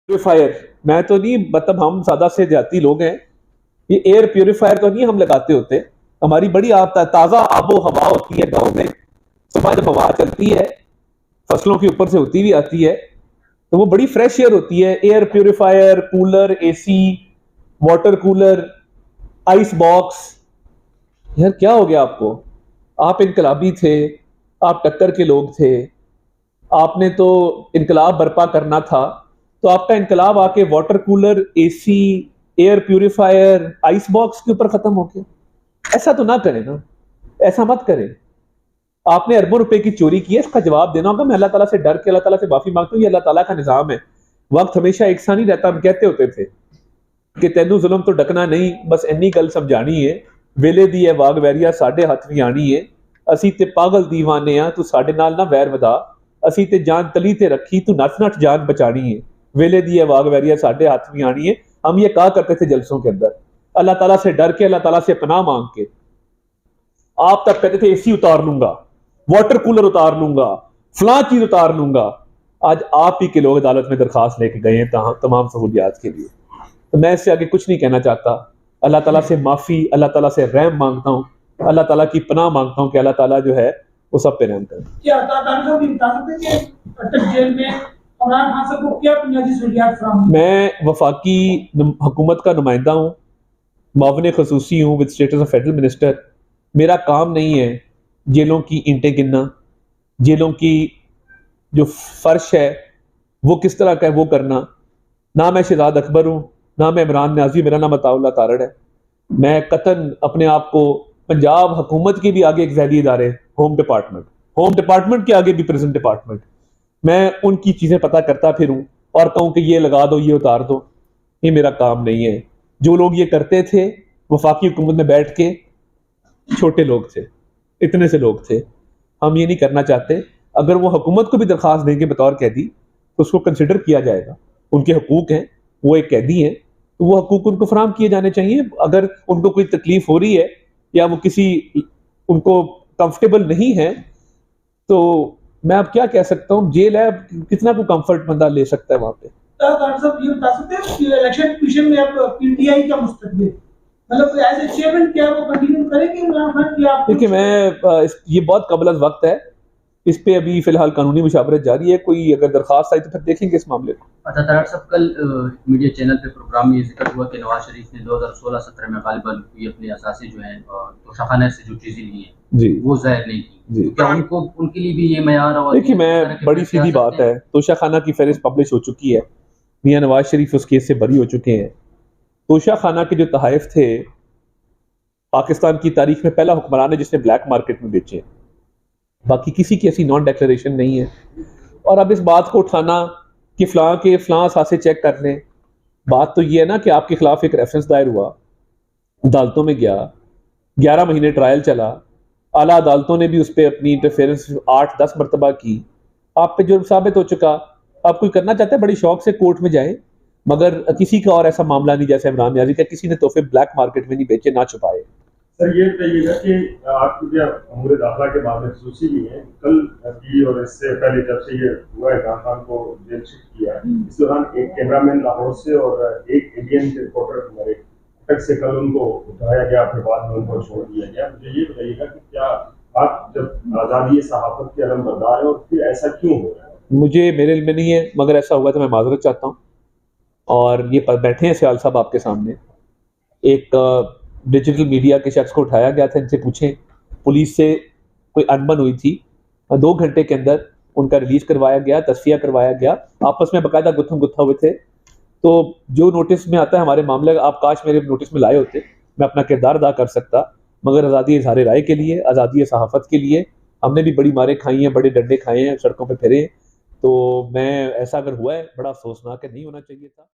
Purifier, मैं तो नहीं, मतलब हम ज्यादा से जाती लोग हैं, ये एयर प्योरीफायर तो नहीं हम लगाते होते। हमारी बड़ी ताजा आबो हवा होती है गांव में। सुबह जब हवा चलती है, फसलों के ऊपर से होती हुई आती है, तो वो बड़ी फ्रेश एयर होती है। Air purifier, cooler, AC, water cooler, ice box. यार क्या हो गया आपको? आप इनकलाबी थे, आप टक्कर के लोग थे, आपने तो इनकलाब बर्पा करना था, तो आपका इनकलाब आके water cooler, AC, air purifier, ice box के ऊपर खत्म हो गया। ऐसा तो ना करें ना, ऐसा मत करें। आपने अरबों रुपए की चोरी की है, इसका जवाब देना होगा। मैं अल्लाह ताला से डर के अल्लाह ताला से माफी मांगता हूँ, ये अल्लाह ताला का निजाम है। वक्त हमेशा एक सा नहीं रहता। हम कहते होते थे कि तेनू जुल्म तो डकना नहीं, बस इन्नी गल समझानी है, वेले दी है वाग वैरिया साडे हथ भी आनी है, असी ते पागल दीवाने आ, तू साडे नाल ना वैर वधा, असी ते जान तली ते रखी, तू नट नट जान बचानी है, वेले दी है वाग वैरिया साडे हाथ भी आनी है। हम ये कहा करते थे जलसों के अंदर, अल्लाह ताला से डर के, अल्लाह ताला से पनाह मांग के। आप तब कहते थे एसी उतार लूंगा, वाटर कूलर उतार लूंगा, फलां चीज उतार लूंगा। आज आप ही के लोग अदालत में दरखास्त लेके गए हैं तमाम सहूलियात के लिए। तो मैं इससे आगे कुछ नहीं कहना चाहता। अल्लाह ताला से माफ़ी, अल्लाह ताला से रहम मांगता हूँ, अल्लाह ताला की पनाह मांगता हूँ कि अल्लाह ताला जो है वो सब पे रहम करे। क्या डॉक्टर साहब ये बता सकते हैं कि अटक जेल में इमरान खान साहब को क्या बुनियादी सहूलियात फराहम? मैं वफाकी हुकूमत का नुमाइंदा हूँ, मावन खसूसी हूँ with status of federal minister. मेरा काम नहीं है जेलों की ईंटें गिनना, जेलों की जो फर्श है वो किस तरह का है वो करना। ना मैं शहजाद अकबर हूँ, ना मैं इमरान न्याजी, मेरा नाम अताउल्लाह तारड़ है। मैं कतन अपने आप को पंजाब हुकूमत के भी आगे एक जैली इदारे, होम डिपार्टमेंट के आगे भी प्रेजेंट डिपार्टमेंट, मैं उनकी चीज़ें पता करता फिरूं और कहूं कि ये लगा दो, ये उतार दो। ये मेरा काम नहीं है। जो लोग ये करते थे वफाकी हुकूमत में बैठ के, छोटे लोग थे, इतने से लोग थे। हम ये नहीं करना चाहते। अगर वो हुकूमत को भी दरखास्त देंगे बतौर कैदी तो उसको कंसिडर किया जाएगा। उनके हकूक हैं, वो एक कैदी हैं, तो वो हकूक उनको फराम किए जाने चाहिए। अगर उनको कोई तकलीफ हो रही है या वो किसी उनको कंफर्टेबल नहीं है, तो मैं अब क्या कह सकता हूँ, जेल है, कितना को कंफर्ट बंदा ले सकता है वहां पे। डॉक्टर साहब ये बता सकते हैं कि इलेक्शन कमीशन में अब पीटीआई का मुस्तकबिल, मतलब एज ए चेयरमैन क्या वो कंटिन्यू करेंगे इमरान खान की? आप देखिए, ये बहुत कबल अज़ वक्त है, इस पे अभी फिलहाल कानूनी मुशावरत जारी है। कोई अगर दरखास्त आई तो फिर देखेंगे इस मामले को। अच्छा तारड़ साहब, कल मीडिया चैनल पे प्रोग्राम में ये जिक्र हुआ कि नवाज शरीफ ने 2016-17 में गालिबन हुई अपनी असासी जो है तोशाखाना से जो चीजें ली हैं जी, वो जाहिर नहीं की, जी। तो क्या उनको उनके लिए भी ये मयार और देखिए, मैं बड़ी सीधी बात है, तोशा खाना की फहरिस्त पब्लिश हो चुकी है, मियां नवाज शरीफ उस केस से बरी हो चुके हैं। तोशा खाना के जो तहाइफ थे, पाकिस्तान की तारीख में पहला हुक्मरान है जिसने ब्लैक मार्केट में बेचे। बाकी किसी की ऐसी नॉन डिक्लेरेशन नहीं है। और अब इस बात को उठाना कि फलां के फलां सासे चेक कर लें, बात तो ये है ना कि आपके खिलाफ एक रेफरेंस दायर हुआ, अदालतों में गया, 11 महीने ट्रायल चला, आला अदालतों ने भी उस पर अपनी इंटरफेरेंस 8-10 मरतबा की, आप पे जुर्म साबित हो चुका। आप कोई करना चाहते हैं बड़ी शौक से कोर्ट में जाए, मगर किसी का और ऐसा मामला नहीं जैसे इमरान न्याजी का, किसी ने तोहफे ब्लैक मार्केट में नहीं बेचे, ना छुपाए। सर ये बताइएगा कि आपकी जो अमूर दाखिला के मामले खसूसी भी हैं, कल की और इससे पहले जब से ये हुआ है इमरान खान को जेल शिफ्ट किया, इस दौरान एक कैमरामैन लाहौर से और एक इंडियन रिपोर्टर हमारे तक से कल उनको उठाया गया, फिर बाद में उनको छोड़ दिया गया। मुझे ये बताइएगा कि क्या आप जब आज़ादी सहाफत के अलम बरदार हैं और फिर ऐसा क्यों हो रहा है? मुझे मेरे इल्म में नहीं है, मगर ऐसा हुआ तो मैं माजरत चाहता हूँ। और ये बैठे हैं सयाल साहब आपके सामने, एक डिजिटल मीडिया के शख्स को उठाया गया था, इनसे पूछें, पुलिस से कोई अनबन हुई थी, 2 घंटे के अंदर उनका रिलीज करवाया गया, तस्फिया करवाया गया, आपस में बाकायदा गुत्थम गुत्था हुए थे। तो जो नोटिस में आता है हमारे मामले, आप काश मेरे नोटिस में लाए होते, मैं अपना किरदार अदा कर सकता। मगर आज़ादी इज़हार राय के लिए, आज़ादी सहाफ़त के लिए हमने भी बड़ी मारें खाई हैं, बड़े डंडे खाए हैं, सड़कों पर फिरे। तो मैं, ऐसा अगर हुआ है बड़ा अफसोसनाक है, नहीं होना चाहिए था।